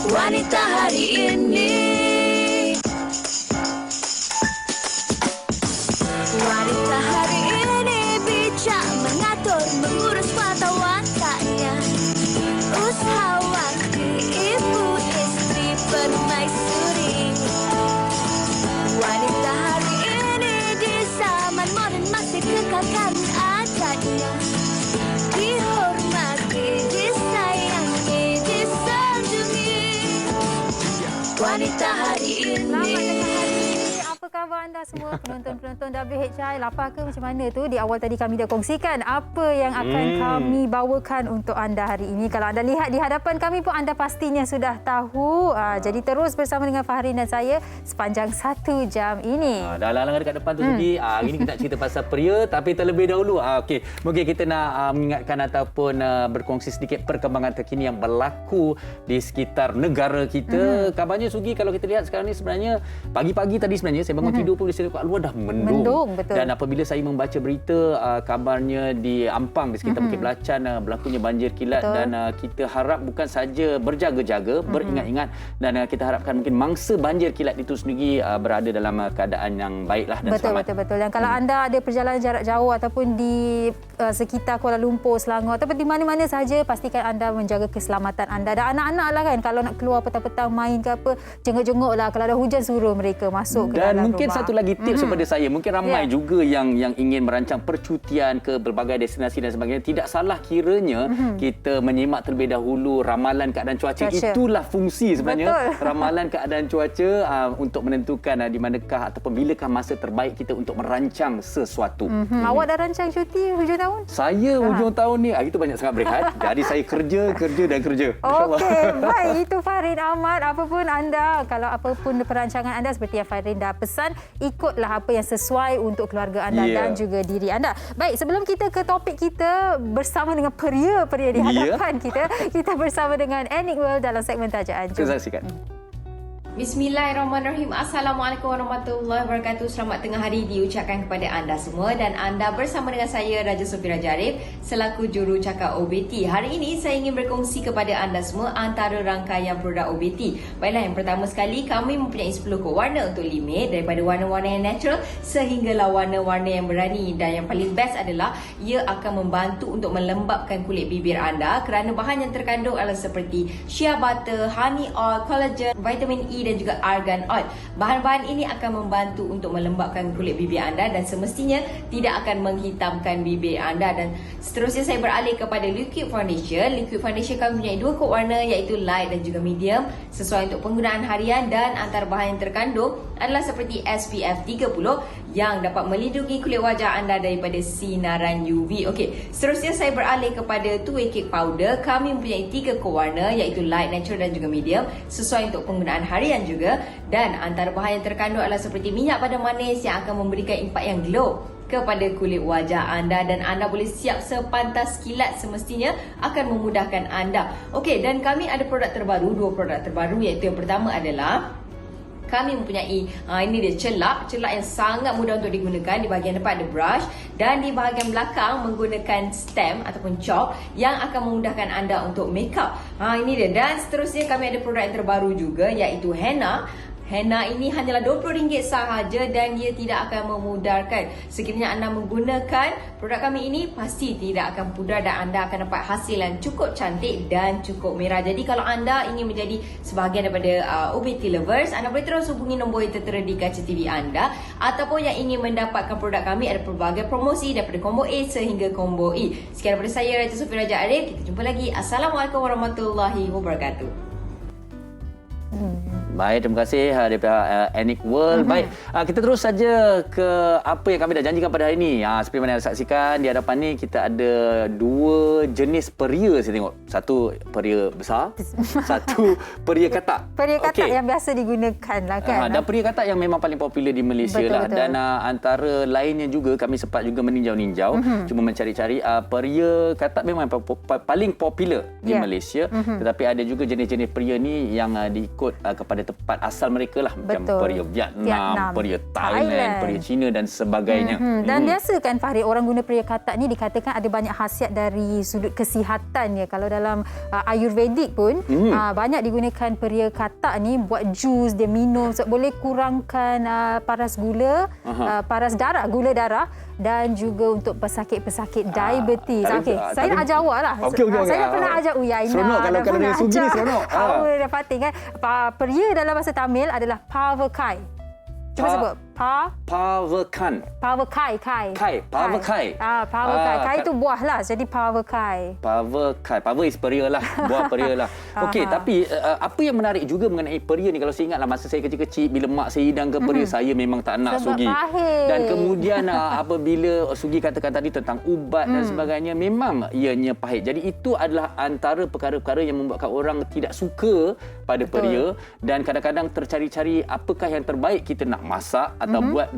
Wanita hari ini. Wanita hari ini bijak mengatur, mengurus mata wantanya. Usahawan, ibu, istri, permaisuri. Wanita hari ini di zaman modern masih kekalkan adatnya. Dihormati, disayangi, disanjungi. Wanita hari ini. Apa khabar anda semua penonton-penonton WHI? Lapar ke macam mana tu? Di awal tadi kami dah kongsikan apa yang akan kami bawakan untuk anda hari ini. Kalau anda lihat di hadapan kami pun anda pastinya sudah tahu. Jadi terus bersama dengan Faharin dan saya sepanjang 1 jam ini. Dah lalang dekat depan tu Sugi. Hari ni kita nak cerita pasal pria, tapi terlebih dahulu okey, mungkin kita nak mengingatkan ataupun berkongsi sedikit perkembangan terkini yang berlaku di sekitar negara kita. Kabarnya Sugi, kalau kita lihat sekarang ni sebenarnya pagi-pagi tadi sebenarnya saya bangun tidur pun boleh kat luar dah mendung. Betul. Dan apabila saya membaca berita kabarnya di Ampang di sekitar Bukit Belacan berlakunya banjir kilat. Betul. Dan kita harap bukan saja berjaga-jaga, beringat-ingat, dan kita harapkan mungkin mangsa banjir kilat itu sendiri berada dalam keadaan yang baiklah dan selamat. Betul. Dan kalau anda ada perjalanan jarak jauh ataupun di sekitar Kuala Lumpur, Selangor ataupun di mana-mana sahaja, pastikan anda menjaga keselamatan anda. Dan anak-anak lah kan, kalau nak keluar petang-petang main ke apa, jenguk-jenguk lah. Kalau ada hujan, suruh mereka masuk ke dalam rumah. Mungkin satu lagi tips kepada saya, mungkin ramai juga yang ingin merancang percutian ke berbagai destinasi dan sebagainya. Tidak salah kiranya kita menyimak terlebih dahulu ramalan keadaan cuaca. Itulah fungsi sebenarnya. Betul. Ramalan keadaan cuaca untuk menentukan di manakah ataupun bilakah masa terbaik kita untuk merancang sesuatu. Awak dah rancang cuti hujung tahun? Saya hujung tahun ni hari tu banyak sangat berehat. Jadi saya kerja dan kerja. Okey, baik. Itu Faharin Ahmad. Apapun anda, kalau apapun perancangan anda seperti yang Faharin dah pesan, ikutlah apa yang sesuai untuk keluarga anda dan juga diri anda. Baik, sebelum kita ke topik kita bersama dengan pria-pria di hadapan kita bersama dengan Aniq World dalam segmen Tajaan. Kita saksikan. Bismillahirrahmanirrahim. Assalamualaikum warahmatullahi wabarakatuh. Selamat tengah hari diucapkan kepada anda semua, dan anda bersama dengan saya Raja Sofie Raja Arif selaku juru cakap OBT. Hari ini saya ingin berkongsi kepada anda semua antara rangkaian produk OBT. Baiklah, yang pertama sekali, kami mempunyai 10 kod warna untuk limit, daripada warna-warna yang natural sehinggalah warna-warna yang berani, dan yang paling best adalah ia akan membantu untuk melembapkan kulit bibir anda kerana bahan yang terkandung adalah seperti shea butter, honey oil, collagen, vitamin E dan juga argan oil. Bahan-bahan ini akan membantu untuk melembapkan kulit bibir anda dan semestinya tidak akan menghitamkan bibir anda. Dan seterusnya saya beralih kepada liquid foundation. Liquid foundation kami mempunyai 2 kod warna iaitu light dan juga medium, sesuai untuk penggunaan harian, dan antara bahan yang terkandung adalah seperti SPF 30 yang dapat melindungi kulit wajah anda daripada sinaran UV. Okey, seterusnya saya beralih kepada two-way cake powder. Kami mempunyai 3 kod warna iaitu light, natural dan juga medium, sesuai untuk penggunaan harian juga. Dan antara bahan yang terkandung adalah seperti minyak badan manis yang akan memberikan impak yang glow kepada kulit wajah anda, dan anda boleh siap sepantas kilat semestinya, akan memudahkan anda. Okey, dan kami ada produk terbaru, 2 produk terbaru, iaitu yang pertama adalah kami mempunyai ini dia celak yang sangat mudah untuk digunakan. Di bahagian depan ada brush dan di bahagian belakang menggunakan stem ataupun chalk yang akan memudahkan anda untuk makeup. Ini dia. Dan seterusnya kami ada produk yang terbaru juga iaitu henna. Henna ini hanyalah RM20 sahaja dan ia tidak akan memudarkan. Sekiranya anda menggunakan produk kami ini, pasti tidak akan pudar dan anda akan dapat hasil yang cukup cantik dan cukup merah. Jadi kalau anda ingin menjadi sebahagian daripada OBT lovers, anda boleh terus hubungi nombor yang tertera di kaca TV anda, ataupun yang ingin mendapatkan produk kami, ada pelbagai promosi daripada combo A sehingga combo E. Sekian daripada saya Raja Sofie Raja Arif. Kita jumpa lagi. Assalamualaikum warahmatullahi wabarakatuh. Baik, terima kasih daripada Aniq World. Baik, kita terus saja ke apa yang kami dah janjikan pada hari ini. Seperti mana anda saksikan di hadapan ni, kita ada 2 jenis peria saya tengok. Satu peria besar, satu peria katak. Peria katak yang biasa digunakan lah kan. Dan peria katak yang memang paling popular di Malaysia. Betul. Dan antara lainnya juga kami sempat juga meninjau-ninjau, cuma mencari-cari peria katak memang paling popular di Malaysia. Tetapi ada juga jenis-jenis peria ni yang diikut kepada tempat asal mereka lah. Macam Betul. peria Vietnam, peria Thailand, Thailand. peria China dan sebagainya. Dan biasa kan Farid, orang guna peria katak ni dikatakan ada banyak khasiat dari sudut kesihatan ya. Kalau dalam Ayurvedik pun banyak digunakan peria katak ni buat jus, dia minum boleh kurangkan paras gula, paras darah, gula darah dan juga untuk pesakit-pesakit diabetes. Okey, saya nak ajar awak lah. Saya dah pernah ajar Uyaina. Seronok kalau dengan Sugi ni seronok. Awak dah pasti kan. Peria dalam bahasa Tamil adalah Pavakai. Cuba sebut. Pavakan. Pavakai. Pavakai. Pavakai. Kai itu buah lah. Jadi Pavakai. Pavakai. Pava is peria lah. Buah peria lah. Okey, tapi apa yang menarik juga mengenai peria ni, kalau saya ingatlah masa saya kecil-kecil, bila mak saya hidang ke peria, saya memang tak nak Sebab Sugi. pahit. Dan kemudian apabila Sugi katakan tadi tentang ubat dan sebagainya, memang ianya pahit. Jadi itu adalah antara perkara-perkara yang membuatkan orang tidak suka pada peria, dan kadang-kadang tercari-cari apakah yang terbaik kita nak masak atau buat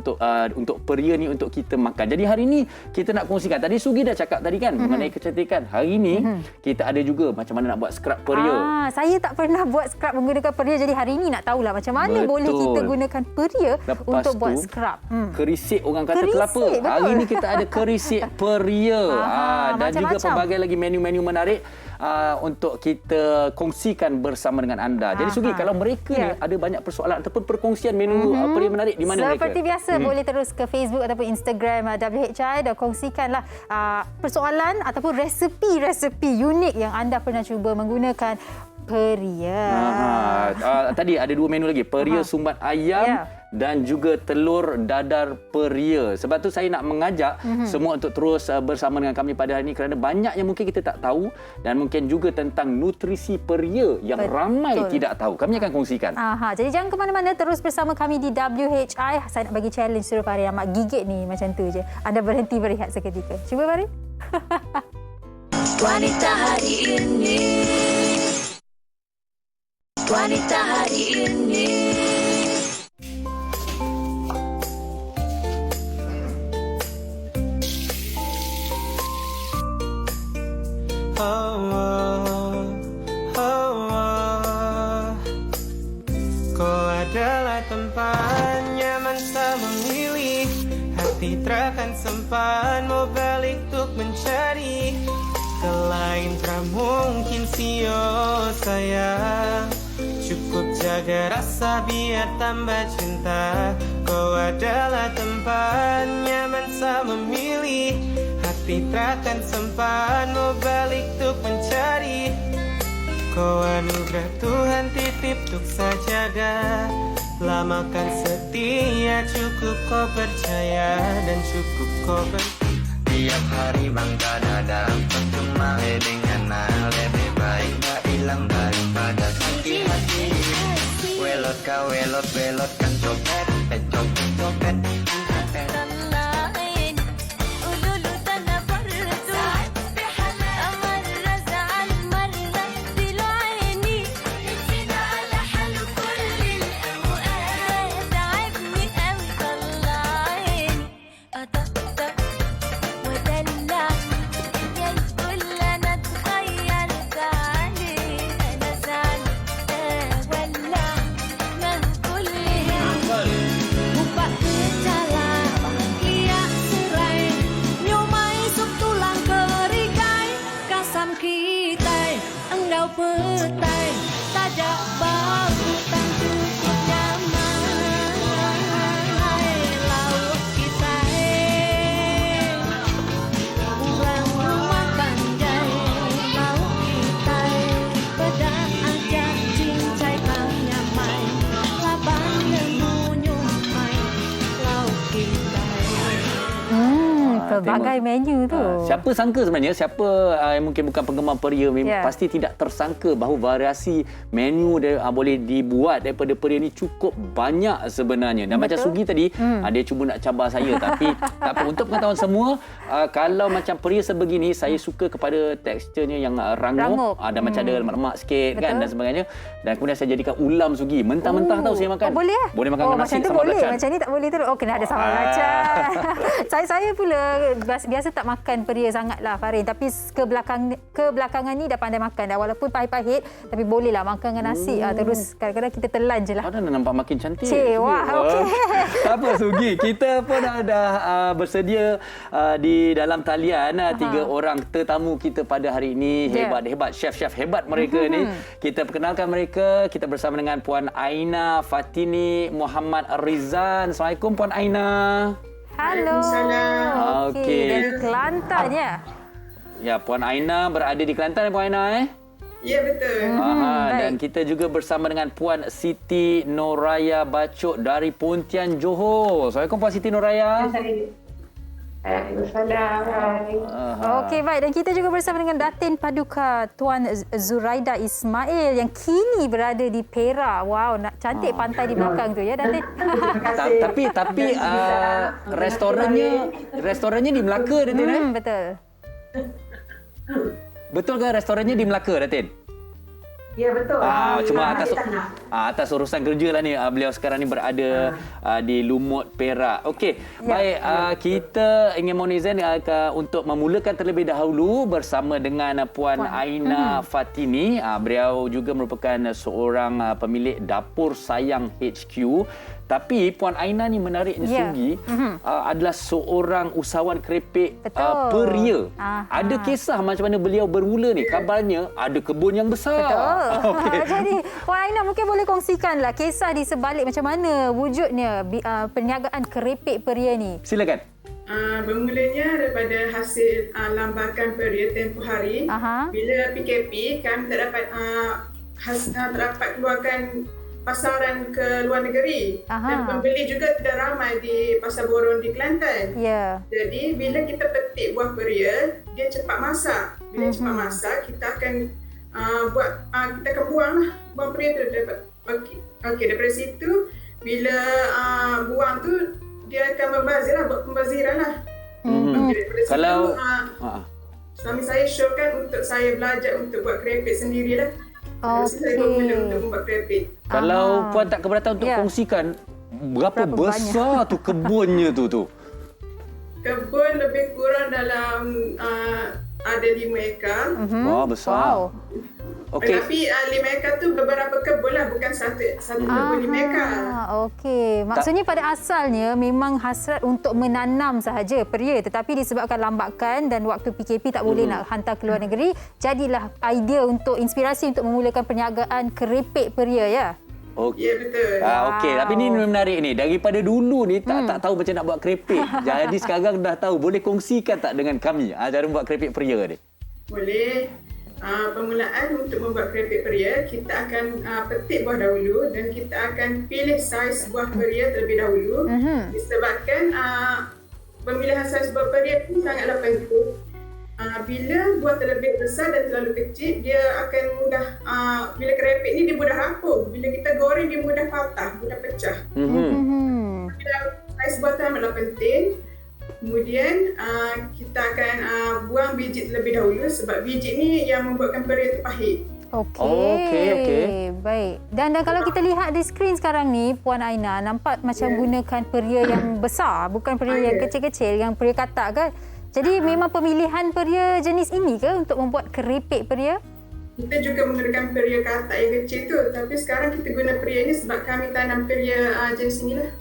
untuk peria ni untuk kita makan. Jadi hari ni kita nak kongsikan. Tadi Sugi dah cakap tadi kan mengenai kecantikan. Hari ni kita ada juga macam mana nak buat skrub peria. Saya tak pernah buat skrub menggunakan peria, jadi hari ni nak tahulah macam mana boleh kita gunakan peria untuk buat skrub. Kerisik orang kata Kerisik, kelapa. betul. Hari ni kita ada kerisik peria. Dan juga macam-macam. pelbagai lagi menu-menu menarik untuk kita kongsikan bersama dengan anda. Jadi Sugi, kalau mereka ni ada banyak persoalan ataupun perkongsian menu peria menarik, di mana mereka? Seperti biasa, boleh terus ke Facebook ataupun Instagram WHI dan kongsikanlah persoalan ataupun resepi-resepi unik yang anda pernah cuba menggunakan peria. Tadi ada 2 menu lagi, peria sumbat ayam dan juga telur dadar peria. Sebab tu saya nak mengajak semua untuk terus bersama dengan kami pada hari ini, kerana banyak yang mungkin kita tak tahu dan mungkin juga tentang nutrisi peria yang ramai tidak tahu. Kami akan kongsikan. Jadi jangan ke mana-mana, terus bersama kami di WHI. Saya nak bagi challenge suruh Farid amat gigit ni macam tu je. Anda berhenti berehat seketika. Cuba Farid. Wanita hari ini. Wanita hari ini. Kau adalah tempat nyaman saya memilih. Hati terakan sempat mau balik untuk mencari. Kelain tak mungkin sio sayang. Cukup jaga rasa biar tambah cinta. Kau adalah tempat nyaman saya memilih. Hati takkan sempat mau balik untuk mencari. Kau anugerah Tuhan titip untuk saya jaga. Lamakan setia, cukup kau percaya dan cukup kau tiap hari bangga dada. Percuma dengan lebih baik gak hilang daripada sakit hati. Welot kau welot kan copet, copet. Pelbagai menu tu. Siapa sangka sebenarnya, siapa yang mungkin bukan penggemar peria, pasti tidak tersangka bahawa variasi menu boleh dibuat daripada peria ni cukup banyak sebenarnya. Dan macam Sugi tadi, dia cuba nak cabar saya, tapi tak apa. Untuk pengetahuan semua, kalau macam peria sebegini, saya suka kepada teksturnya yang rangup. Dan macam ada lemak-lemak sikit kan dan sebagainya. Dan kemudian saya jadikan ulam Sugi. Mentah-mentah tahu saya makan. Boleh Boleh makan dengan nasi macam tu sambal boleh. belacan. Macam ni tak boleh tu. Kena ada sambal belacan. Saya pula biasa tak makan peria sangat lah Farin. Tapi kebelakangan ni dah pandai makan dah. Walaupun pahit-pahit tapi boleh lah makan dengan nasi. Terus kadang-kadang kita telan je lah. Dah nampak makin cantik. Wah, okey. Tak apa Sugi, kita pun dah bersedia di dalam talian 3 orang tetamu kita pada hari ini. Hebat-hebat, chef-chef hebat mereka ni. Kita perkenalkan mereka. Kita bersama dengan Puan Aina Fatini Muhammad Rizan. Assalamualaikum Puan Aina. Halo. Okey, dari Kelantan ya. Ya, Puan Aina berada di Kelantan, Puan Aina Ya, betul. Dan kita juga bersama dengan Puan Siti Noraya Bacok dari Pontian, Johor. Assalamualaikum Puan Siti Noraya. Okey, baik. Dan kita juga bersama dengan Datin Paduka Tuan Zuraida Ismail yang kini berada di Perak. Wow, nak cantik pantai di belakang tu ya, Datin. Tapi restorannya di Melaka, Datin. Betul. Betul ke restorannya di Melaka, Datin? Ya, betul. Cuma atas urusan kerja lah ni. Beliau sekarang ni berada di Lumut, Perak. Okey, baik. Kita ingin mohon izin untuk memulakan terlebih dahulu bersama dengan Puan Aina Fatini. Beliau juga merupakan seorang pemilik Dapur Sayang HQ. Tapi Puan Aina ni menariknya Sugi adalah seorang usahawan keripik peria. Ada kisah macam mana beliau bermula ni. Kabarnya ada kebun yang besar. Betul. Okay. Jadi Puan Aina mungkin boleh kongsikanlah kisah di sebalik macam mana wujudnya perniagaan keripik peria ni. Silakan. Bermulanya daripada hasil lambakan peria tempoh hari. Bila PKP kami tak dapat keluarkan pasaran ke luar negeri. Dan pembeli juga tidak ramai di Pasar Borong di Kelantan. Jadi bila kita petik buah peria, dia cepat masak. Bila cepat masak, kita akan kita akan buang lah buah peria tu. Okey, daripada situ bila buang tu dia akan membazir lah, buat pembaziran lah. Daripada Kalau suami saya syorkan untuk saya belajar untuk buat keripik sendirilah. Saya bermula untuk membuat keripik. Kalau Puan tak keberatan untuk kongsikan berapa besar tu kebunnya tu? Kebun lebih kurang dalam ada 5 ekar. Wah, besar. Okey. Tapi 5 ekar tu beberapa kebun lah, bukan satu kebun 5 ekar. Okey, maksudnya pada asalnya memang hasrat untuk menanam sahaja peria, tetapi disebabkan lambakan dan waktu PKP tak boleh nak hantar ke luar negeri, jadilah idea untuk inspirasi untuk memulakan perniagaan keripik peria ya. Okay. Ya, betul. Okey, tapi ni menarik ni. Daripada dulu ni tak tahu macam nak buat keripik. Jadi sekarang dah tahu. Boleh kongsikan tak dengan kami cara buat keripik peria ni? Boleh. Permulaan untuk membuat keripik peria, kita akan petik buah dahulu dan kita akan pilih saiz buah peria terlebih dahulu. Disebabkan pemilihan saiz buah peria ini sangatlah penting. Bila buah terlebih besar dan terlalu kecil, dia akan mudah, bila keripik ni dia mudah rapuh. Bila kita goreng dia mudah patah, mudah pecah. Saiz buah tu amatlah penting. Kemudian kita akan buang biji terlebih dahulu sebab biji ni yang membuatkan peria tu pahit. Okey. Baik. Dan kalau kita lihat di skrin sekarang ni, Puan Aina nampak macam gunakan peria yang besar, bukan peria yang kecil-kecil, yang peria katak kan? Jadi memang pemilihan peria jenis ini ke untuk membuat keripik peria? Kita juga menggunakan peria katak yang kecil tu, tapi sekarang kita guna peria ni sebab kami tanam peria jenis inilah.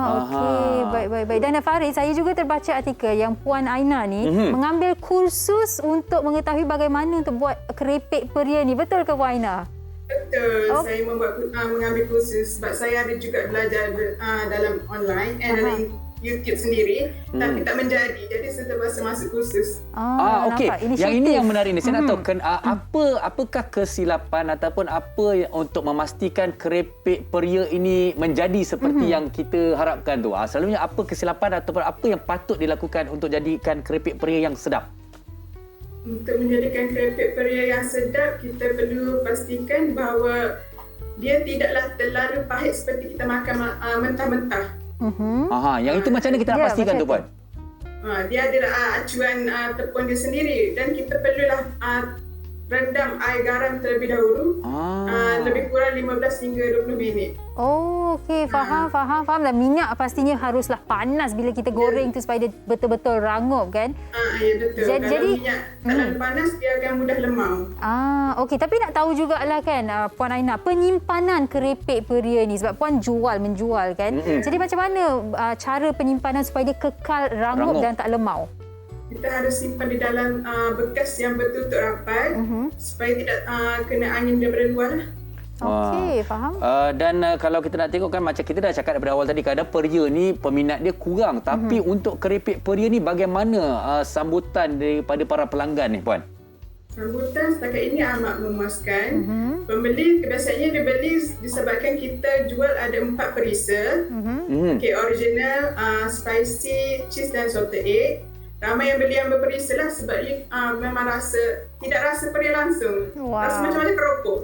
Okey. Baik. Dan Farid, saya juga terbaca artikel yang Puan Aina ni mengambil kursus untuk mengetahui bagaimana untuk buat keripik peria ni. Betul ke Puan Aina? Betul. Saya mengambil kursus sebab saya ada juga belajar dalam online dalam YouTube sendiri, tapi tak menjadi. Jadi saya terpaksa masuk kursus. Okey. Yang ini yang menarik ni. Saya nak tahu apakah kesilapan ataupun apa untuk memastikan keripik peria ini menjadi seperti yang kita harapkan tu. Selalunya apa kesilapan ataupun apa yang patut dilakukan untuk jadikan keripik peria yang sedap? Untuk menjadikan keripik peria yang sedap, kita perlu pastikan bahawa dia tidaklah terlalu pahit seperti kita makan mentah-mentah. Yang itu macam mana kita nak pastikan tu, Puan? Dia ada acuan tepung dia sendiri dan kita perlulah rendam air garam terlebih dahulu. Lebih kurang 15 hingga 20 minit. Oh, okey. Faham. Dan minyak pastinya haruslah panas bila kita goreng tu supaya dia betul-betul rangup kan? Ya, betul. Kalau minyak tak panas, dia akan mudah lemau. Okey. Tapi nak tahu jugalah kan, Puan Aina, penyimpanan keripik peria ni. Sebab Puan menjual kan? Jadi macam mana cara penyimpanan supaya dia kekal rangup dan tak lemau? Kita harus simpan di dalam bekas yang bertutup rapat supaya tidak kena angin daripada luar lah. Okey, faham. Dan kalau kita nak tengok kan, macam kita dah cakap daripada awal tadi, kadang peria ni peminat dia kurang. Tapi untuk keripik peria ni bagaimana sambutan daripada para pelanggan ni, Puan? Sambutan setakat ini amat memuaskan. Pembeli biasanya dia beli disebabkan kita jual ada 4 perisa. Kek original, spicy, cheese dan salted egg. Ramai yang beli yang berperisa lah sebab dia memang tidak rasa peria langsung. Rasa macam keropok.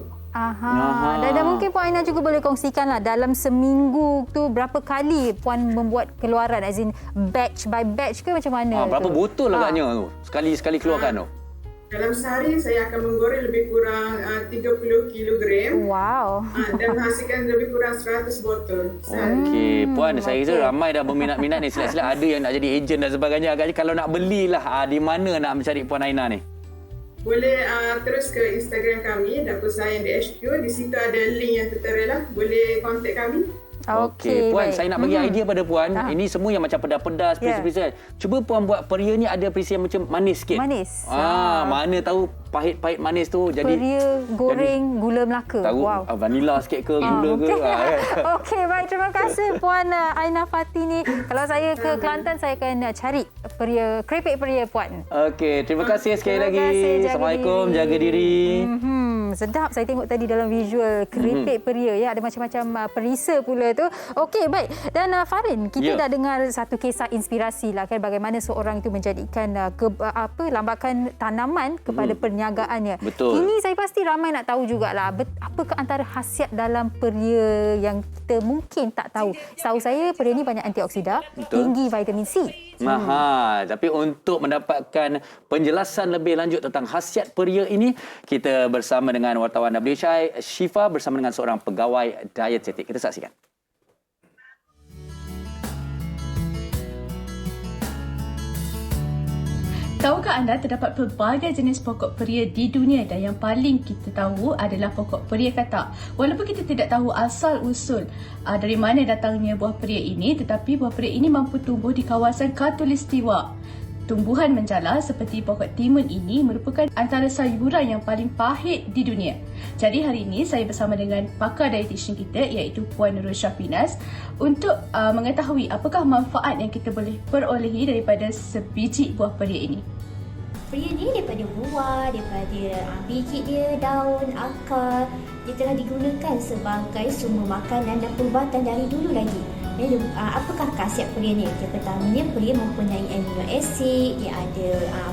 Dan mungkin Puan Aina juga boleh kongsikan lah, dalam seminggu tu berapa kali Puan membuat keluaran, as in batch by batch ke macam mana? Berapa botol agaknya tu sekali keluarkan tu? Dalam sehari saya akan menggoreng lebih kurang 30 kilogram. Wow. Dan menghasilkan lebih kurang 100 botol. Okey, Puan, saya rasa ramai dah berminat-minat ni. Silap-silap ada yang nak jadi ejen dan sebagainya. Agaknya kalau nak belilah, di mana nak mencari Puan Aina ni? Boleh terus ke Instagram kami, Dapur Sayang DHQ. Di situ ada link yang tertera lah. Boleh kontak kami. Okey, Puan, saya nak bagi idea pada Puan. Ini semua yang macam pedas-pedas, perisa-perisa. Cuba Puan buat peria ni ada perisa yang macam manis sikit. Manis. Mana tahu pahit-pahit manis tu jadi peria goreng gula Melaka. Tahu vanila sikit ke gula ke. Okey, baik, terima kasih Puan Aina Fatini. Kalau saya ke Kelantan, saya akan cari keripik peria Puan. Okey, terima kasih sekali lagi. Assalamualaikum, jaga diri. Sedap saya tengok tadi dalam visual keripik peria ya, ada macam-macam perisa pula tu. Okey, baik. Dan Farin, kita dah dengar satu kisah inspirasi lah kan, bagaimana seorang itu menjadikan lambakan tanaman kepada perniagaannya. Betul. Ini saya pasti ramai nak tahu jugalah, apakah antara khasiat dalam peria yang kita mungkin tak tahu. Setahu saya peria ni banyak antioksida, tinggi vitamin C. Tapi untuk mendapatkan penjelasan lebih lanjut tentang khasiat peria ini, kita bersama dengan wartawan WHI Syifa bersama dengan seorang pegawai dietetik. Kita saksikan. Tahukah anda terdapat pelbagai jenis pokok peria di dunia dan yang paling kita tahu adalah pokok peria katak. Walaupun kita tidak tahu asal-usul dari mana datangnya buah peria ini, tetapi buah peria ini mampu tumbuh di kawasan Khatulistiwa. Tumbuhan menjala seperti pokok timun ini merupakan antara sayuran yang paling pahit di dunia. Jadi hari ini saya bersama dengan pakar dietitian kita iaitu Puan Nurul Syafinas untuk mengetahui apakah manfaat yang kita boleh perolehi daripada sebiji buah peria ini. Peria ni daripada buah, daripada biji dia, daun, akar, dia telah digunakan sebagai sumber makanan dan perubatan dari dulu lagi. Apakah khasiat peria ni? Pertamanya, peria mempunyai amino acid, dia ada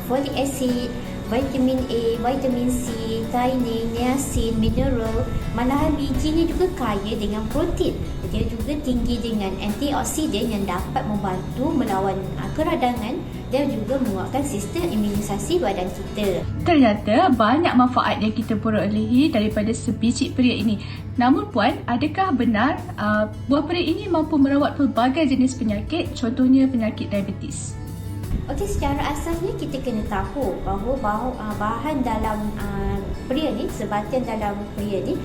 folic acid, vitamin A, vitamin C, thiamine, niacin, mineral. Malahan bijinya juga kaya dengan protein. Dia juga tinggi dengan antioksidan yang dapat membantu melawan keradangan dan juga menguatkan sistem imunisasi badan kita. Ternyata banyak manfaat yang kita perolehi daripada sebiji peria ini. Namun Puan, adakah benar buah peria ini mampu merawat pelbagai jenis penyakit, contohnya penyakit diabetes? Okey, secara asasnya kita kena tahu bahawa bahan dalam peria ni, sebatian dalam peria ni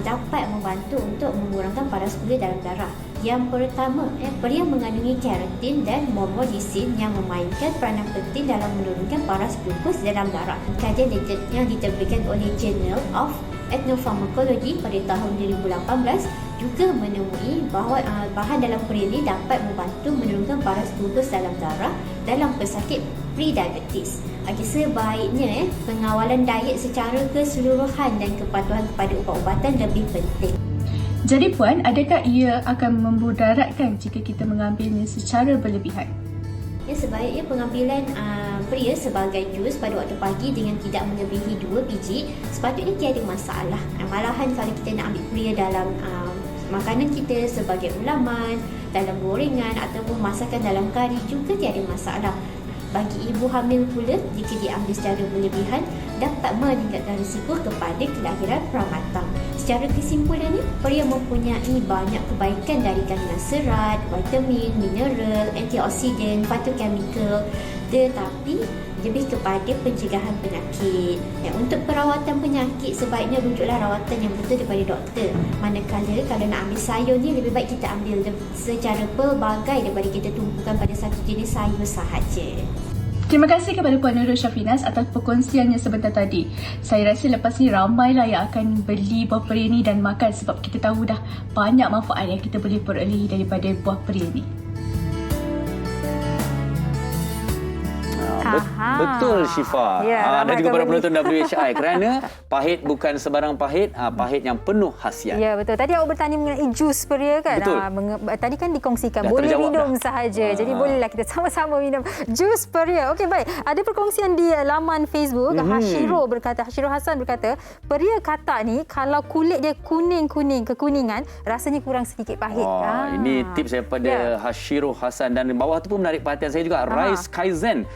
dapat membantu untuk mengurangkan paras gula dalam darah. Yang pertama, peria mengandungi keratin dan momolisin yang memainkan peranan penting dalam menurunkan paras glukos dalam darah. Kajian yang diterbitkan oleh Journal of Ethnopharmacology pada tahun 2018 juga menemui bahawa bahan dalam peria ini dapat membantu menurunkan paras glukos dalam darah dalam pesakit pre-diabetes. Sebaiknya pengawalan diet secara keseluruhan dan kepatuhan kepada ubat-ubatan lebih penting. Jadi Puan, adakah ia akan memudaratkan jika kita mengambilnya secara berlebihan? Sebaiknya pengambilan peria sebagai jus pada waktu pagi dengan tidak melebihi 2 biji sepatutnya tiada masalah. Malahan kalau kita nak ambil peria dalam makanan kita sebagai ulaman, dalam gorengan ataupun masakan dalam kari juga tiada masalah. Bagi ibu hamil pula, jika diambil secara berlebihan, dapat meningkatkan risiko kepada kelahiran pramatang. Secara kesimpulannya, pria mempunyai banyak kebaikan dari kandungan serat, vitamin, mineral, antioksidan, fitokemikal, tetapi lebih kepada pencegahan penyakit. Untuk perawatan penyakit, sebaiknya rujuklah rawatan yang betul daripada doktor. Manakala kalau nak ambil sayur ni, lebih baik kita ambil secara pelbagai daripada kita tumpukan pada satu jenis sayur sahaja. Terima kasih kepada Puan Nurul Syafinas atas perkongsiannya sebentar tadi. Saya rasa lepas ni ramailah yang akan beli buah peria ni dan makan sebab kita tahu dah banyak manfaat yang kita boleh perolehi daripada buah peria ni. Betul Syifa. Dan juga para penonton WHI, kerana pahit bukan sebarang pahit, pahit yang penuh khasiat. Ya, betul. Tadi awak bertanya mengenai jus peria kan? Betul. Tadi kan dikongsikan Dah boleh terjawab minum dah. sahaja. Jadi bolehlah kita sama-sama minum jus peria. Okey, baik. Ada perkongsian di laman Facebook. Hashiro Hassan berkata, peria katak ni kalau kulit dia kuning-kuning, kekuningan, rasanya kurang sedikit pahit. Ini tips daripada Hashiro Hassan, dan di bawah tu pun menarik perhatian saya juga. Rais Kaizen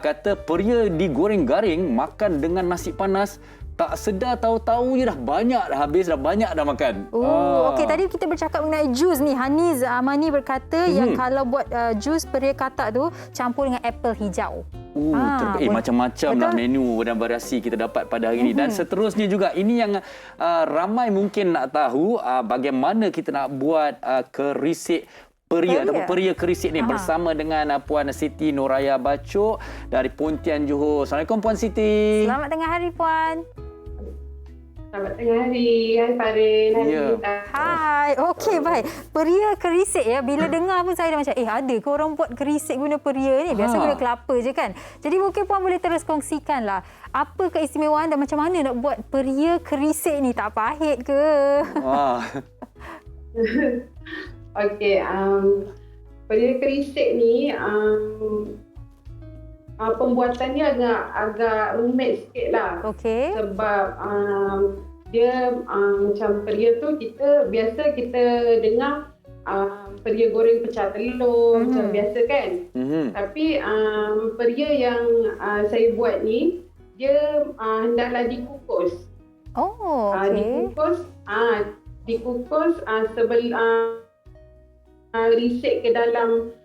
kata peria digoreng garing, makan dengan nasi panas, tak sedar tahu-tahu je dah banyak dah habis, dah banyak dah makan. Okey, tadi kita bercakap mengenai jus ni. Haniz Amani berkata yang kalau buat jus peria katak tu campur dengan apple hijau. Macam-macam lah menu dan variasi kita dapat pada hari ini. Dan seterusnya juga, ini yang ramai mungkin nak tahu, bagaimana kita nak buat kerisik peria ataupun peria kerisik ni bersama dengan Puan Siti Nuraya Bacok dari Pontian Johor. Assalamualaikum Puan Siti. Selamat tengah hari Puan. Selamat tengah hari. Hai Farin. Hai. Okey, baik. Peria kerisik ya. Bila dengar pun saya dah macam, ada ke orang buat kerisik guna peria ni? Biasa guna kelapa je kan? Jadi mungkin Puan boleh terus kongsikan lah. Apa keistimewaan dan macam mana nak buat peria kerisik ni? Tak pahit ke? Okey, peria kerisik ni pembuatannya agak rumit sikit lah. Okey. Sebab dia macam peria tu biasa kita dengar peria goreng pecah telur macam biasa kan. Tapi peria yang saya buat ni, dia hendaklah dikukus. Dikukus sebelum risik ke dalam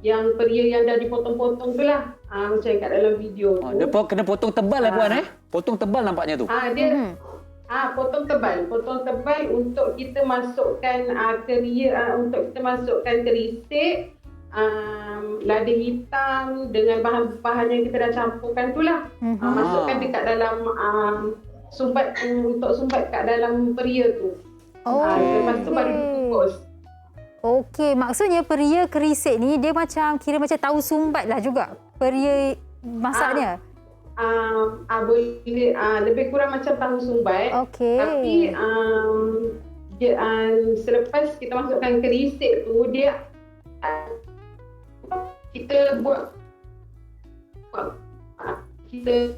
yang peria yang dah dipotong-potong tu lah, macam kat dalam video tu. Dia kena potong tebal lah Puan Potong tebal nampaknya tu. Dia potong tebal untuk kita masukkan untuk kita masukkan kerisik, lada hitam dengan bahan-bahan yang kita dah campurkan tu lah. Masukkan dekat dalam sumbat, untuk sumbat kat dalam peria tu. Lepas tu baru dikukus. Okey, maksudnya peria kerisik ni dia kira macam tahu sumbat lah juga peria masaknya. Boleh lebih kurang macam tahu sumbat. Okey. Tapi selepas kita masukkan kerisik tu, dia kita buat kita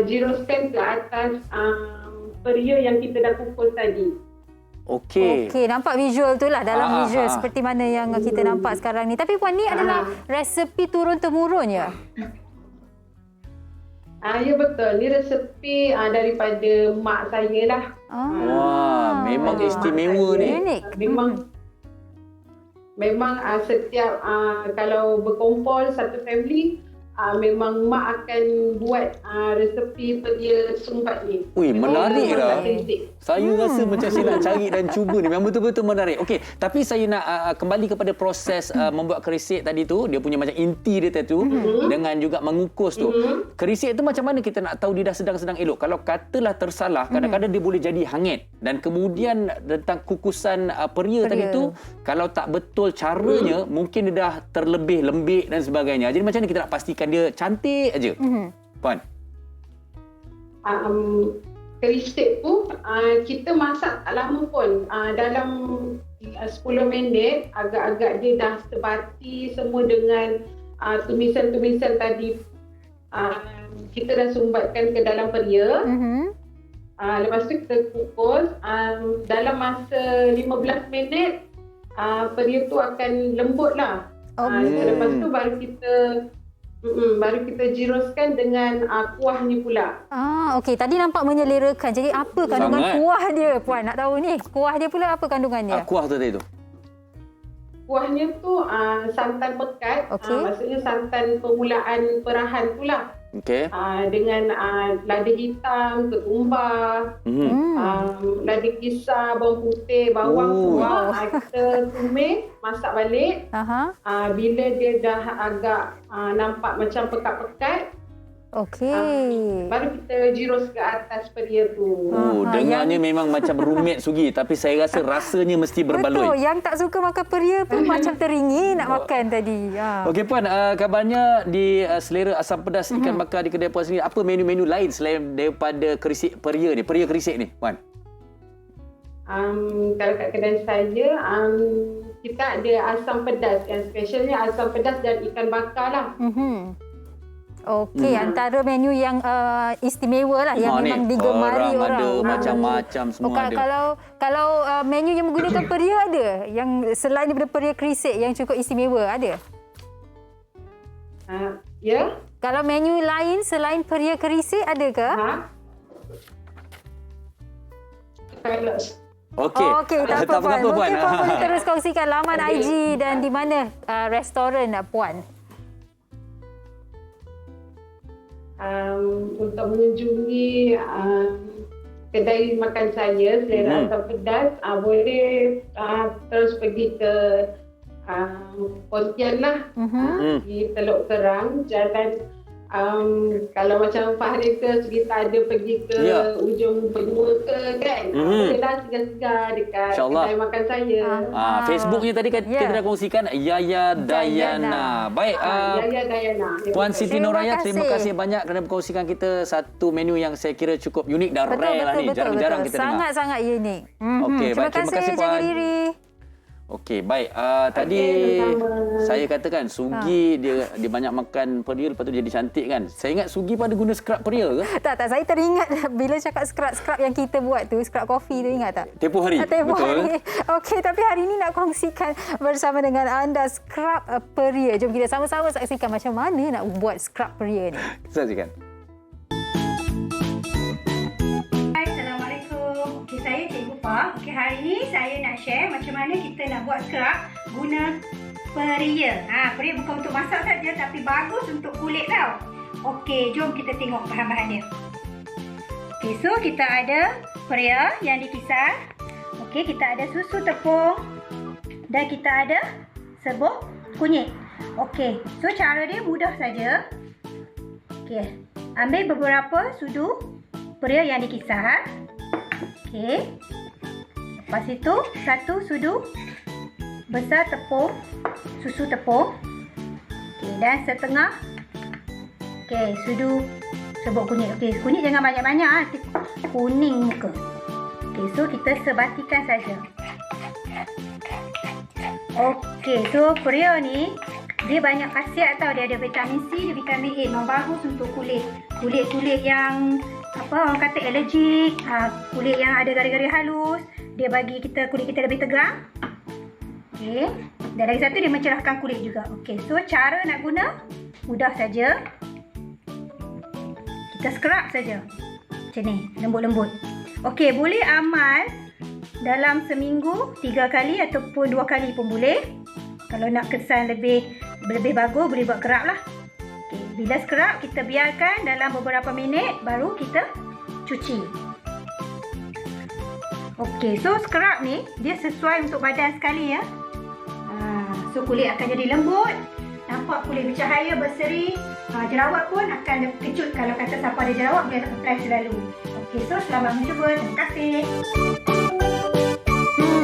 jiruskan ke atas peria yang kita dah kukus tadi. Okey, nampak visual tu lah dalam visual seperti mana yang kita nampak sekarang ni. Tapi Puan, ni adalah resepi turun-temurun ya? Ya betul. Ni resepi daripada mak saya lah. Memang istimewa ni. Unik. Memang setiap kalau berkumpul satu family, memang mak akan buat resepi peria sumbat ni. Menarik lah. Saya rasa macam saya nak cari dan cuba ni. Memang betul-betul menarik. Okey, tapi saya nak kembali kepada proses membuat kerisik tadi tu. Dia punya macam inti dia tu dengan juga mengukus tu. Kerisik tu macam mana kita nak tahu dia dah sedang-sedang elok? Kalau katalah tersalah, kadang-kadang dia boleh jadi hangit. Dan kemudian tentang kukusan peria tadi tu, kalau tak betul caranya, mungkin dia dah terlebih lembik dan sebagainya. Jadi macam mana kita nak pastikan dia cantik aja? Puan. Kerisik tu kita masak tak lama pun, dalam 10 minit agak-agak dia dah sebati semua dengan tumisan-tumisan tadi. Kita dah sumbatkan ke dalam peria. Lepas tu kita kukus dalam masa 15 minit, peria tu akan lembut lah. Lepas tu baru kita Baru kita jiruskan dengan kuahnya pula. Okey. Tadi nampak menyelerakan. Jadi apa kandungan Sangat. kuah dia, Puan? Nak tahu ni. Kuah dia pula apa kandungannya? Kuah tu tadi tu. Kuahnya tu santan pekat. Okey. Maksudnya santan permulaan perahan tu lah. Okey. Dengan lada hitam, ketumbar, lada kisar, bawang putih, bawang semua. Kita tumis, masak balik. Bila dia dah agak nampak macam pekat-pekat, baru kita jirus ke atas peria tu. Dengarnya memang macam rumit Sugi, tapi saya rasa rasanya mesti berbaloi. Betul. Yang tak suka makan peria pun macam teringin nak makan tadi. Okey Puan, kabarnya di selera asam pedas ikan bakar di kedai Puan sendiri, apa menu-menu lain selain daripada kerisik peria ni, peria kerisik ni, Puan? Kalau kat kedai saya, kita ada asam pedas. Yang specialnya asam pedas dan ikan bakar lah. Okey, antara menu yang istimewa lah, yang memang digemari orang. Ada macam-macam semua ada. Kalau menu yang menggunakan peria ada? Yang selain daripada peria kerisik yang cukup istimewa, ada? Ya. Kalau menu lain selain peria kerisik, ada ke? Okey, tak apa Puan. Mungkin Puan boleh terus kongsikan laman IG dan di mana restoran Puan? Untuk mengunjungi kedai makan saya, selera asam pedas, boleh terus pergi ke Pontian lah, di Teluk Kerang, jalan. Kalau macam Fahri ke, kita ada pergi ke ujung benua ke kan, bolehlah segar-segar dekat kedai makan saya. Facebooknya tadi kita dah kongsikan, Yaya Dayana. Baik, Yaya Dayana. Puan Siti Nuraya, terima kasih banyak kerana berkongsikan kita satu menu yang saya kira cukup unik dan rare lah ni. Jarang-jarang kita dengar. Sangat-sangat unik. Okey, baik, terima kasih Puan. Jaga diri. Okey, baik. Tadi saya katakan Sugi dia banyak makan peria, lepas tu jadi cantik kan. Saya ingat Sugi pun ada guna scrub peria ke? Tak, saya teringat bila cakap scrub yang kita buat tu, scrub kopi tu, ingat tak? Tempoh hari. Tempoh Betul. hari. Okey, tapi hari ini nak kongsikan bersama dengan anda scrub peria. Jom kita sama-sama saksikan macam mana nak buat scrub peria ni. Saksikan. Saya Cikgu Fah. Hari ini saya nak share macam mana kita nak buat scrub guna peria. Peria bukan untuk masak saja tapi bagus untuk kulit tau. Okey, jom kita tengok bahan-bahan dia. Okey, so kita ada peria yang dikisar. Okey, kita ada susu tepung dan kita ada serbuk kunyit. Okey, so cara dia mudah saja. Okey, ambil beberapa sudu peria yang dikisar. Okey. Lepas itu, satu sudu besar tepung, susu tepung. Okey, dan setengah sudu serbuk kunyit. Okey, kunyit jangan banyak-banyak, nanti kuning muka. Okey, so kita sebatikan saja. Okey, so peria ni dia banyak khasiat tau. Dia ada vitamin C, vitamin A, memang bagus untuk kulit. Kulit-kulit yang orang kata alergik, kulit yang ada garis-garis halus, dia bagi kulit kita lebih tegang. Okey. Dan lagi satu, dia mencerahkan kulit juga. Okey, so cara nak guna mudah saja. Kita scrub saja. Macam ni, lembut-lembut. Okey, boleh amal dalam seminggu 3 kali ataupun 2 kali pun boleh. Kalau nak kesan lebih bagus, boleh buat kerap lah. Okay, bila scrub, kita biarkan dalam beberapa minit, baru kita cuci. Okey, so scrub ni, dia sesuai untuk badan sekali ya. So kulit akan jadi lembut, nampak kulit bercahaya, berseri. Jerawat pun akan kejut kalau kata siapa ada jerawat, boleh apply selalu. Okey, so selamat mencuba. Terima kasih.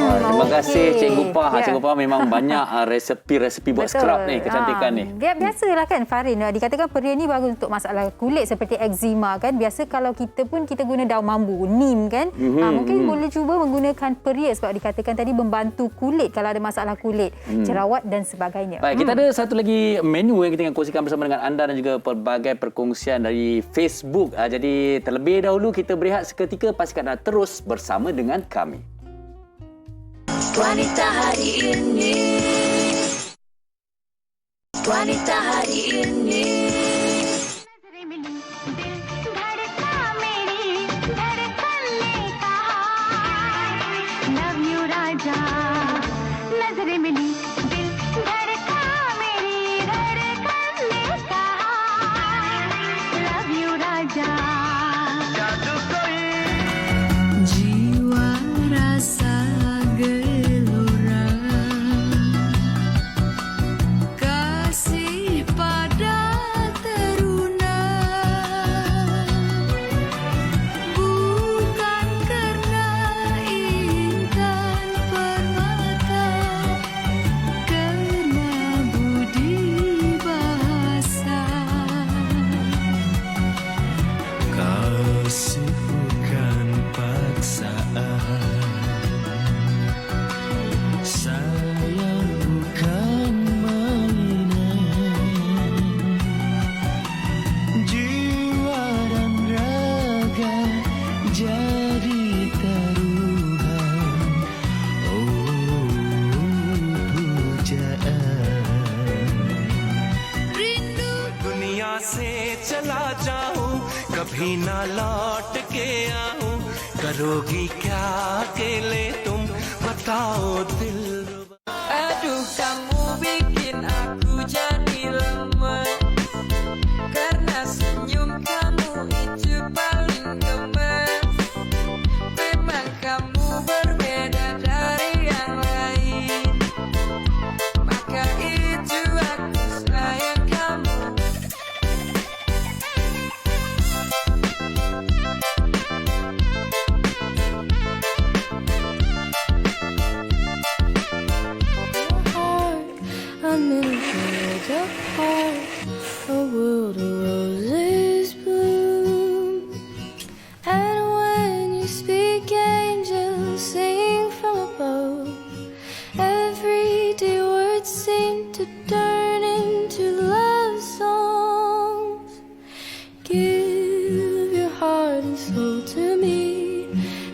Terima kasih Cikgu Pah. Cikgu Pah memang banyak resepi-resepi buat scrub ni, kecantikan ni. Biasalah kan Farin, dikatakan peria ni bagus untuk masalah kulit seperti eczema kan. Biasa kalau kita guna daun mambu, neem kan. Mungkin boleh cuba menggunakan peria sebab dikatakan tadi membantu kulit kalau ada masalah kulit, jerawat dan sebagainya. Baik, kita ada satu lagi menu yang kita akan kongsikan bersama dengan anda dan juga pelbagai perkongsian dari Facebook. Jadi terlebih dahulu kita berehat seketika, pastikan anda terus bersama dengan kami. Wanita hari ini. wanita hari ini. Jiwa rasa gelora, kasih pada teruna, bukan karena intan permata, karena budi bahasa. Kasih bukan paksaan, sayang bukan mainan, jiwa dan raga jadi taruhan, oh pujaan. Rindu दुनिया से चला जाऊं, कभी ना लौट के आऊं, करोगी क्या अकेले तुम, बताओ दिल। Aduh, kamu bikin aku jadi lemah, karena senyum kamu itu paling gemes. Memang kamu berbeda dari yang lain, maka itu aku sayang kamu. I'm in a world apart, a world of roses bloom. And when you speak, angels sing from above. Everyday words seem to turn into love songs. Give your heart and soul to me,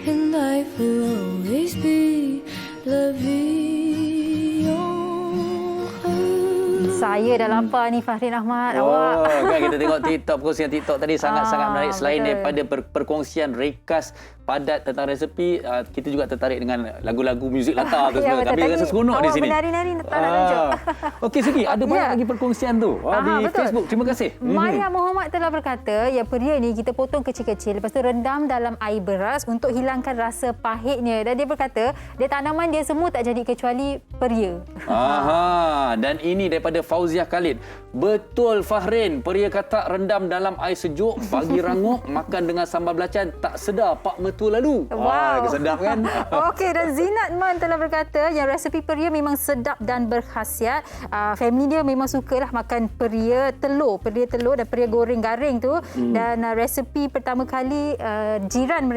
and life will always be la vie. Saya dah lapar ni Fahrin Ahmad. Oh, Awak. kan kita tengok TikTok, perkongsian TikTok tadi sangat-sangat menarik. Selain betul. daripada perkongsian rekas padat tentang resepi, kita juga tertarik dengan lagu-lagu muzik latar tu Ya, semua. betul. Tapi Tadi rasa seronok di awak sini. menari-nari tak nak tunjuk. Okey Sugi, ada banyak Ya. lagi perkongsian tu di betul. Facebook. Terima kasih. Maya Muhammad telah berkata, yang peria ni kita potong kecil-kecil, lepas tu rendam dalam air beras untuk hilangkan rasa pahitnya. Dan dia berkata, dia tanaman dia semua tak jadi kecuali peria. Aha, dan ini daripada Fauziah Khalid. Betul Fahrin, peria katak rendam dalam air sejuk, bagi rangup, makan dengan sambal belacan, tak sedar pak mertua lalu. Wow. Sedap kan? Okey, dan Zinat Man telah berkata yang resepi peria memang sedap dan berkhasiat. Family dia memang sukalah makan peria telur dan peria goreng garing tu. Dan resepi pertama kali jiran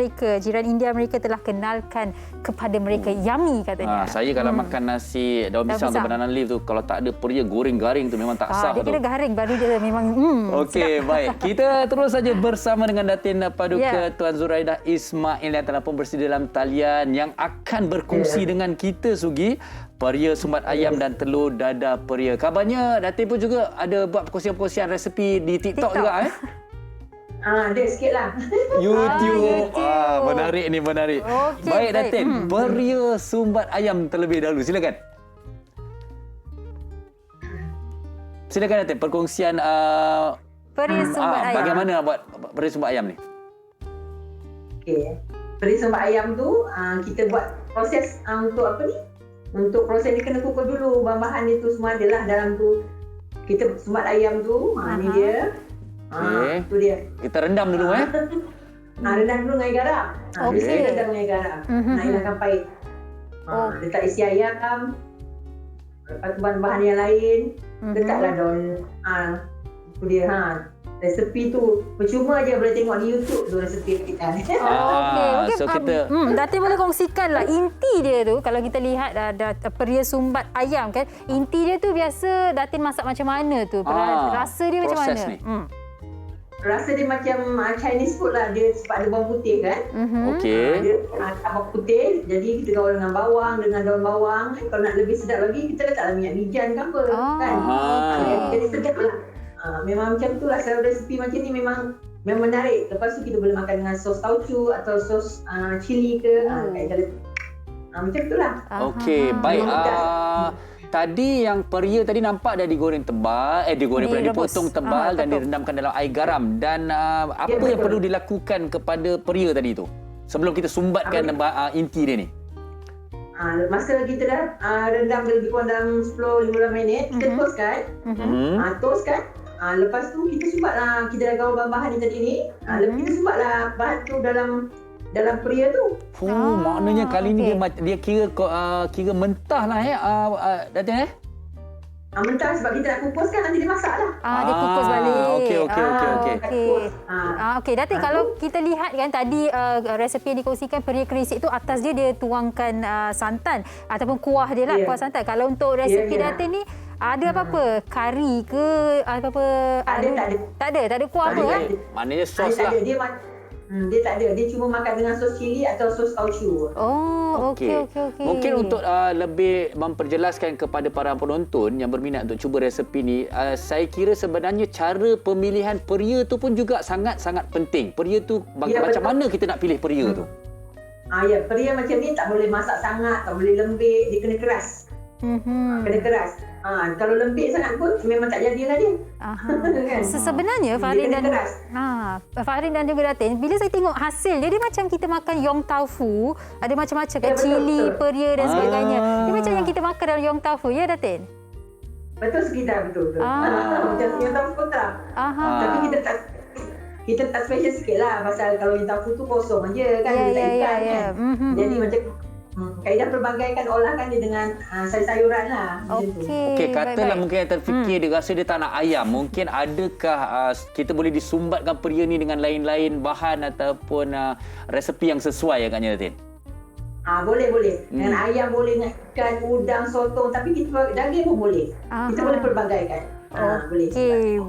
India mereka telah kenalkan kepada mereka. Yummy katanya. Saya kalau makan nasi daun pisang tu, banana leaf tu, kalau tak ada peria goreng garing tu memang tak sah dia tu. kena garing baru dia memang Okey, baik. Kita terus saja bersama dengan Datin Paduka Ya. Tuan Zuraidah Ismail yang telah pun bersedia dalam talian yang akan berkongsi dengan kita Sugi, peria sumbat ayam dan telur dada peria. Kabarnya Datin pun juga ada buat perkongsian-perkongsian resepi di TikTok juga Ada sikit lah. YouTube. Menarik ni, menarik. Okey, baik baik. Datin, peria sumbat ayam terlebih dahulu. Silakan. Silakan Datin, perkongsian peria sumbat ayam. bagaimana buat peria sumbat ayam ni? Okey. Peria sumbat ayam tu kita buat proses untuk apa ni? Untuk proses ni kena kukus dulu. Bahan-bahan dia tu semua adalah dalam tu. Kita sumbat ayam tu, ni dia. Tu dia. Kita rendam dulu Rendam dulu dengan air garam. Biasanya rendam dengan air garam. Hilangkan pahit. Letak isi ayam. Lepas tu bahan-bahan yang lain. Letaklah daun. Tu dia. Resepi tu percuma je boleh tengok di YouTube tu resepi kita. Okey. So kita Datin boleh kongsikanlah inti dia tu. Kalau kita lihat ada peria sumbat ayam kan, inti dia tu biasa Datin masak macam mana tu? Rasa dia macam mana? Ni. rasa dia macam Chinese food lah. Dia sebab ada bawang putih kan. Okey. Dia bawang putih, jadi kita gaul dengan bawang, dengan daun bawang. Kalau nak lebih sedap lagi, kita letaklah minyak wijan ke apa. Kan? Jadi sedap lah. Memang macam tu lah. Selalu resipi macam ni memang menarik. Lepas tu kita boleh makan dengan sos tauco atau sos cili ke. Macam tu lah. Okey, baik. Tadi yang peria tadi nampak dah digoreng tebal, dipotong tebal dan direndamkan dalam air garam. Dan apa yang perlu dilakukan kepada peria tadi tu? Sebelum kita sumbatkan inti dia ni. Masa kita dah rendam lebih kurang dalam 10-15 minit, kita toastkan. Toastkan. Lepas tu kita sumbatlah, kita dah gaul bahan-bahan ni tadi ni. Lepas kita sumbatlah bahan tu dalam peria tu. Maknanya kali ni dia kira mentah lah Datin mentah sebab kita nak kukus kan, nanti dia masak lah. Dia kukus balik. Okey. Okey, Datin, kalau kita lihat kan tadi resepi yang dikongsikan peria kerisik tu, atas dia tuangkan santan ataupun kuah dia lah, kuah santan. Kalau untuk resepi Datin ni ada apa-apa? Kari ke apa-apa? Tak ada kuah apa kan? Maknanya sos lah. Dia tak ada. Dia cuma makan dengan sos cili atau sos tauco. Okey. Mungkin untuk lebih memperjelaskan kepada para penonton yang berminat untuk cuba resepi ni, saya kira sebenarnya cara pemilihan peria tu pun juga sangat-sangat penting. Peria tu macam mana kita nak pilih peria tu? Peria macam ni tak boleh masak sangat, tak boleh lembik, dia kena keras. Kena keras. Kalau lembik sangat pun memang tak jadilah dia. Kan? Sebenarnya Farin dan juga Datin, bila saya tengok hasil dia macam kita makan yong taufu, ada macam-macam kan, cili, peria dan sebagainya. Dia macam yang kita makan dalam yong taufu, ya Datin? Betul sekitar betul. Macam yong taufu tak. Tapi kita tak special sikit lah, pasal kalau yong taufu tu kosong aja kan, dia tak ikan kan. Jadi macam kaedah perbagaikan olahkan dia dengan sayur-sayuran lah. Okey, katalah mungkin yang terfikir dia rasa dia tak nak ayam. Mungkin adakah kita boleh disumbatkan peria ni dengan lain-lain bahan ataupun resepi yang sesuai agaknya, Datin? Boleh. Dengan ayam boleh, dengan ikan, udang, sotong. Tapi kita daging pun boleh. Kita boleh perbagaikan. Okey.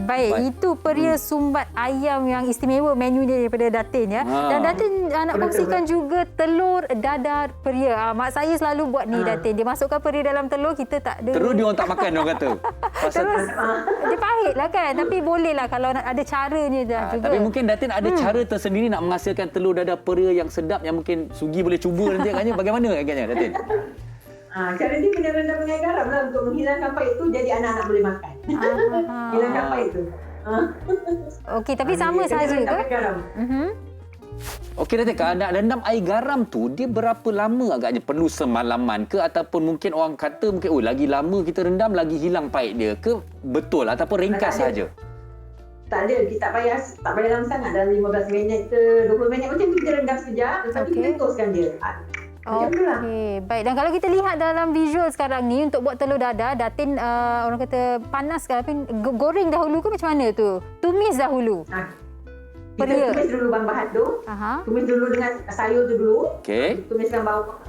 Baik, itu peria sumbat ayam yang istimewa menu dia daripada Datin ya. Dan Datin nak kongsikan juga telur dadar peria. Mak saya selalu buat ni Datin. Dia masukkan peria dalam telur, kita tak ada. Terus dia orang tak makan orang kata. Terus dia pahit lah kan. Tapi boleh lah kalau nak ada caranya dah juga. Tapi mungkin Datin ada cara tersendiri nak menghasilkan telur dadar peria yang sedap yang mungkin Sugi boleh cuba nanti agaknya. Bagaimana agaknya Datin? Cara dia kena rendam dengan garam lah untuk menghilangkan pahit tu, jadi anak-anak boleh makan. Hilangkan pahit tu. Okey, tapi sama sahaja ke? Okey Datin, kalau nak rendam air garam tu, dia berapa lama agaknya? Perlu semalaman ke? Ataupun mungkin orang kata mungkin lagi lama kita rendam, lagi hilang pahit dia ke? Betul ataupun ringkas saja? Tak ada, kita tak payah lama sangat, dalam 15 minit ke 20 minit macam tu kita rendam sekejap, lepas tu kita toskan dia. Okey, baik. Dan kalau kita lihat dalam visual sekarang ni, untuk buat telur dadar, Datin orang kata panas ke, goreng dahulu ke macam mana tu? Tumis dahulu? Kita tumis dulu bahan-bahan tu. Tumis dulu dengan sayur tu dulu. Okey. Tumiskan bawang.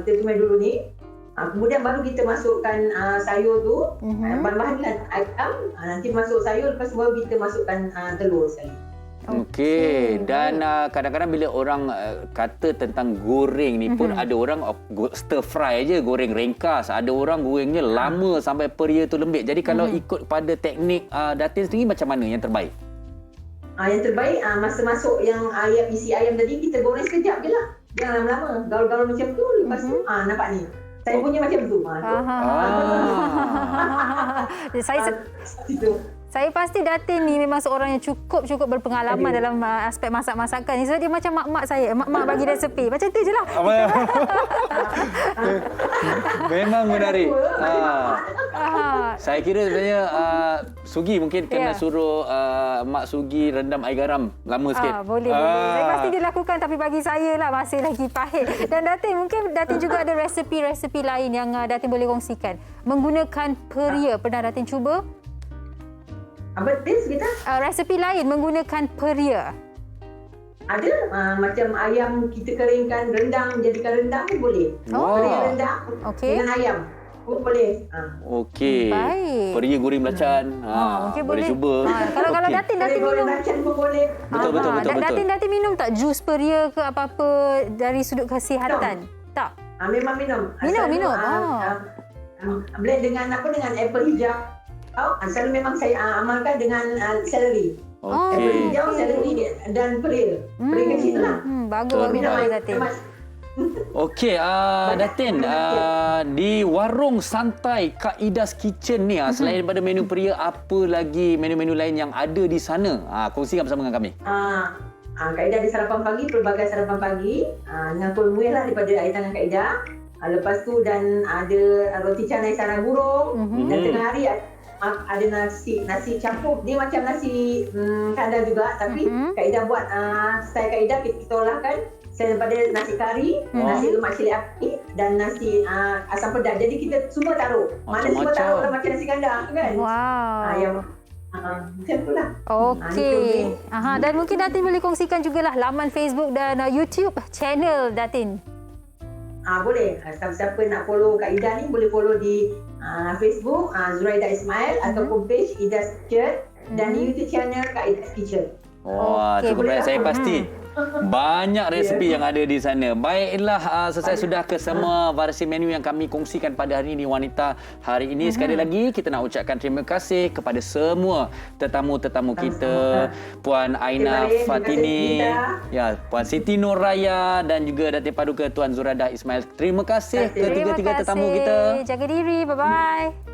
Kita tumis dulu ni. Kemudian baru kita masukkan sayur tu. Bahan-bahan kan ayam. Nanti masuk sayur, lepas tu baru kita masukkan telur sekali. Okey, dan kadang-kadang bila orang kata tentang goreng ni pun ada orang stir fry aje, goreng ringkas, ada orang gorengnya lama sampai peria tu lembik. Jadi kalau ikut pada teknik Datin sendiri, macam mana yang terbaik? Yang terbaik masa masuk yang isi ayam tadi, kita goreng sekejap je lah, jangan lama-lama, gaul-gaul macam tu. Lepas tu nampak ni saya punya macam tu. Saya pasti Datin ni memang seorang yang cukup berpengalaman dalam aspek masak-masakan ni. Sebab dia macam mak-mak saya. Mak-mak bagi resepi. Macam tu je lah. Memang menarik. Saya kira sebenarnya Sugi mungkin kena suruh Mak Sugi rendam air garam lama sikit. Boleh. Saya pasti dia lakukan, tapi bagi saya lah masih lagi pahit. Dan Datin, mungkin Datin juga ada resepi-resepi lain yang Datin boleh kongsikan. Menggunakan peria. Pernah Datin cuba? Apa tips kita? Resepi lain menggunakan peria. Ada macam ayam kita keringkan, rendang, jadikan rendang pun boleh. Peria rendang dengan ayam pun boleh. Okey. Baik. Peria goreng belacan. Mungkin boleh cuba. Kalau Datin minum. Belacan pun boleh. Betul. Datin minum tak jus peria ke apa-apa dari sudut kesihatan? Tak. Memang minum. Minum. Blend dengan apple hijau. Selalu memang saya amalkan dengan celery. Apple hijau, celery dan peria. Peria kecil lah. Bagus Datin. Okey, Datin, di warung santai Kaidas Kitchen ni, selain daripada menu peria, apa lagi menu-menu lain yang ada di sana? Kongsikan bersama dengan kami. Kaidah ada sarapan pagi, pelbagai sarapan pagi dengan kulmuih lah daripada air tangan Kaidah. Lepas tu dan ada roti canai sarang burung. Dan tengah hari ada nasi campur. Dia macam nasi kandar juga, tapi Kaidah buat style Kaidah kita olahkan daripada nasi kari, nasi lemak cili api dan nasi asam pedas. Jadi kita semua taruh. Mana semua taruh lah macam nasi kandar kan. Wow. Macam tu lah. Okey. Dan mungkin Datin boleh kongsikan jugalah laman Facebook dan YouTube channel Datin. Boleh. Siapa nak follow Kak Ida ni boleh follow di Facebook Zuraida Ismail ataupun page Ida's Kitchen dan YouTube channel Kak Ida's Kitchen. Cukup baik. Saya pasti banyak resipi yang ada di sana. Baiklah, selesai sudah ke semua variasi menu yang kami kongsikan pada hari ini Wanita hari ini. Sekali lagi kita nak ucapkan terima kasih kepada semua tetamu-tetamu kita, Puan Aina Fatini, Puan Siti Nurraya dan juga Datin Paduka Tuan Zuraida Ismail. Terima kasih ketiga-tiga tetamu kita. Jaga diri. Bye-bye.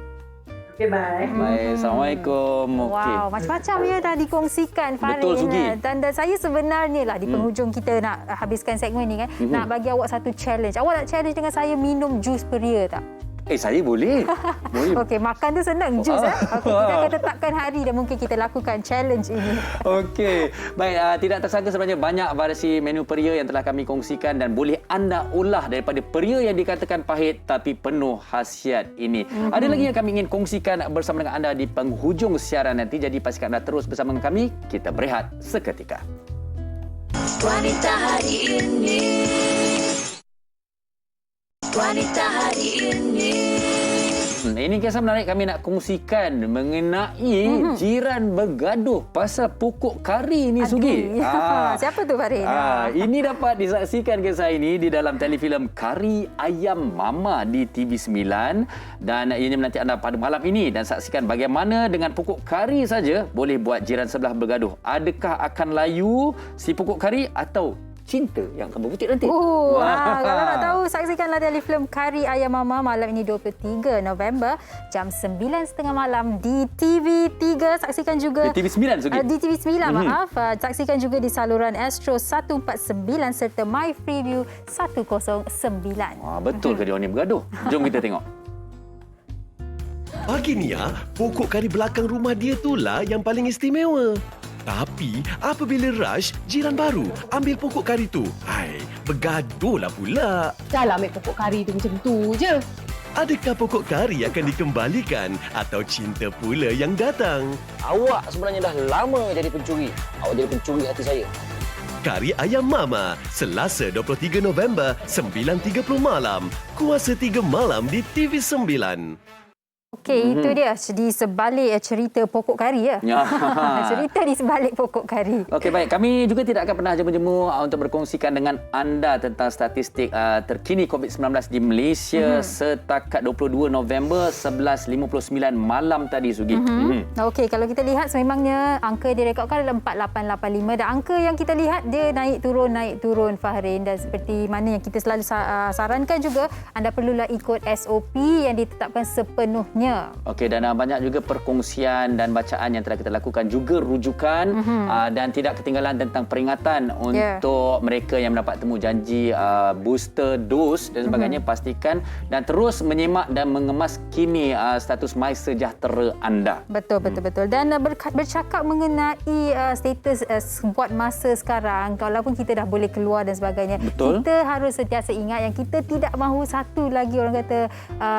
Okay, bye. Baik, Assalamualaikum. Wow, macam-macam ya dah dikongsikan Farid. Betul, Sugi. Dan saya sebenarnya lah di penghujung kita nak habiskan segmen ni kan, nak bagi awak satu challenge. Awak nak challenge dengan saya minum jus peria tak? Saya boleh. Okey, makan tu senang, jus Okey, kita akan tetapkan hari dan mungkin kita lakukan challenge ini. Okey. Baik, tidak tersangka sebenarnya banyak variasi menu peria yang telah kami kongsikan dan boleh anda olah daripada peria yang dikatakan pahit tapi penuh khasiat ini. Ada lagi yang kami ingin kongsikan bersama dengan anda di penghujung siaran nanti. Jadi pastikan anda terus bersama dengan kami. Kita berehat seketika. Wanita hari ini. Wanita hari ini. Ini kisah menarik kami nak kongsikan mengenai jiran bergaduh pasal pokok kari ni, Sugi. Siapa tu Farid? Ini dapat disaksikan kisah ini di dalam telefilm Kari Ayam Mama di TV9 dan ianya menanti anda pada malam ini dan saksikan bagaimana dengan pokok kari saja boleh buat jiran sebelah bergaduh. Adakah akan layu si pokok kari atau cinta yang akan berbutik nanti? Kalau nak tahu, saksikanlah telefilm Kari Ayam Mama malam ini 23 November jam 9.30 malam di TV3. Saksikan juga di TV9, Sugi. Di TV9, maaf. Saksikan juga di saluran Astro 149 serta My Freeview 109. Betul ke dia ni bergaduh? Jom kita tengok. Bagi Nia, pokok kari belakang rumah dia itulah yang paling istimewa. Tapi apabila Rush, jiran baru, ambil pokok kari tu, bergaduhlah pula. Janganlah ambil pokok kari tu macam tu je. Adakah pokok kari akan dikembalikan atau cinta pula yang datang? Awak sebenarnya dah lama jadi pencuri. Awak jadi pencuri hati saya. Kari Ayam Mama, Selasa 23 November, 9.30 malam. Kuasa 3 malam di TV9. Okey, itu dia di sebalik cerita pokok kari ya. Cerita di sebalik pokok kari. Okey, baik. Kami juga tidak akan pernah jemu-jemu untuk berkongsikan dengan anda tentang statistik terkini COVID-19 di Malaysia setakat 22 November 11.59 malam tadi, Sugi. Okey, kalau kita lihat sememangnya angka direkodkan adalah 4885 dan angka yang kita lihat dia naik turun Fahrin, dan seperti mana yang kita selalu sarankan juga, anda perlulah ikut SOP yang ditetapkan sepenuhnya. Okey, dan banyak juga perkongsian dan bacaan yang telah kita lakukan, juga rujukan dan tidak ketinggalan tentang peringatan untuk mereka yang mendapat temu janji booster dose dan sebagainya. Pastikan dan terus menyemak dan mengemas kini status MySejahtera anda. Betul. Dan bercakap mengenai status buat masa sekarang, walaupun kita dah boleh keluar dan sebagainya, kita harus sentiasa ingat yang kita tidak mahu satu lagi orang kata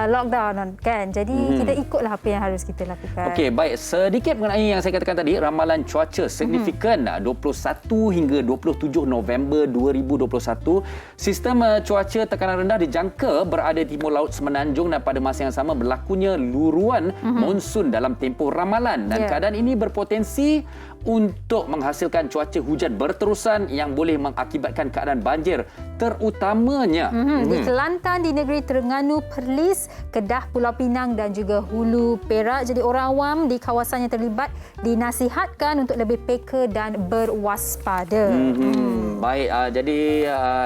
lockdown kan. Jadi kita kita ikutlah apa yang harus kita lakukan. Okey, baik. Sedikit mengenai yang saya katakan tadi, ramalan cuaca signifikan 21 hingga 27 November 2021. Sistem cuaca tekanan rendah dijangka berada di timur laut Semenanjung dan pada masa yang sama berlakunya luruan monsun dalam tempoh ramalan dan keadaan ini berpotensi untuk menghasilkan cuaca hujan berterusan yang boleh mengakibatkan keadaan banjir terutamanya di Kelantan, di negeri Terengganu, Perlis, Kedah, Pulau Pinang dan juga Hulu Perak. Jadi orang awam di kawasan yang terlibat dinasihatkan untuk lebih peka dan berwaspada. Baik, jadi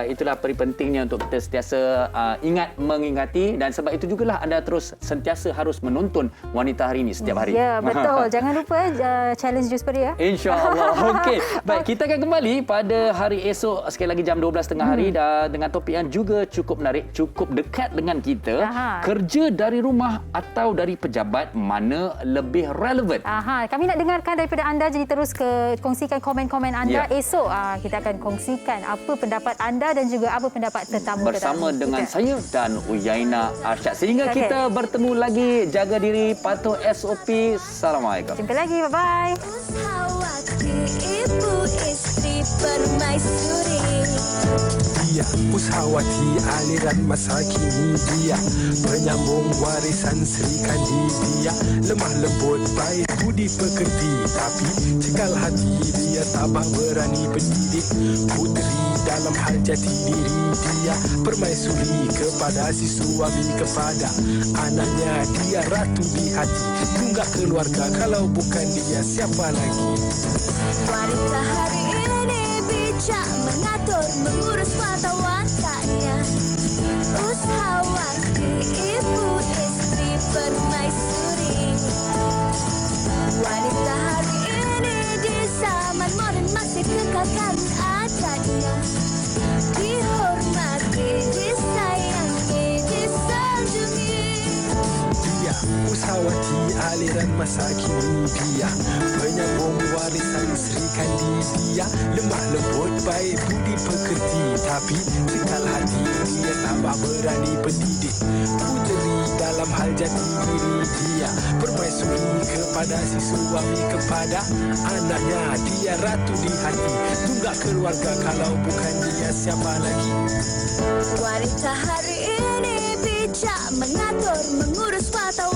itulah pentingnya untuk kita sentiasa mengingati dan sebab itu jugalah anda terus sentiasa harus menonton Wanita Hari ini setiap hari. Ya, betul. Jangan lupa challenge Jus Peria. InsyaAllah. Okey. Baik, kita akan kembali pada hari esok sekali lagi jam 12 tengah hari dengan topik yang juga cukup menarik, cukup dekat dengan kita. Kerja dari rumah atau dari pejabat, mana lebih relevan? Kami nak dengarkan daripada anda, jadi terus kongsikan komen-komen anda. Esok kita akan kongsikan apa pendapat anda dan juga apa pendapat tetamu bersama dengan saya dan Uyaina Arsyad. Sehingga kita bertemu lagi, jaga diri, patuh SOP. Assalamualaikum. Jumpa lagi. Bye-bye. Ibu istri permaisuri. Dia Usahawati aliran masa kini, dia penyambung warisan Sri Kandi. Dia lemah lembut baik budi pekerti, tapi cekal hati dia tabah berani pendidik. Puteri dalam hal jati diri, dia permaisuri kepada si suami, kepada anaknya. Dia ratu di hati, tunggak keluarga, kalau bukan dia siapa lagi? Wanita hari ini bijak mengatur, mengurus mata wataknya. Usahawati ibu istri permaisuri. Wanita hari ini di zaman modern masih kekalkan adatnya. Dihormati, disayangi, disanjungi. Dia Usahawati aliran masa kini, dia penyambung warisan Sri Kandi. Dia lemah lembut baik budi pekerti, tapi cekal hati dia tambah berani pendidik. Puteri dalam hal jati diri, dia permaisuri kepada si suami, kepada anaknya. Dia ratu di hati, tunggak keluarga, kalau bukan dia siapa lagi? Wanita hari ini bijak mengatur, mengurus mata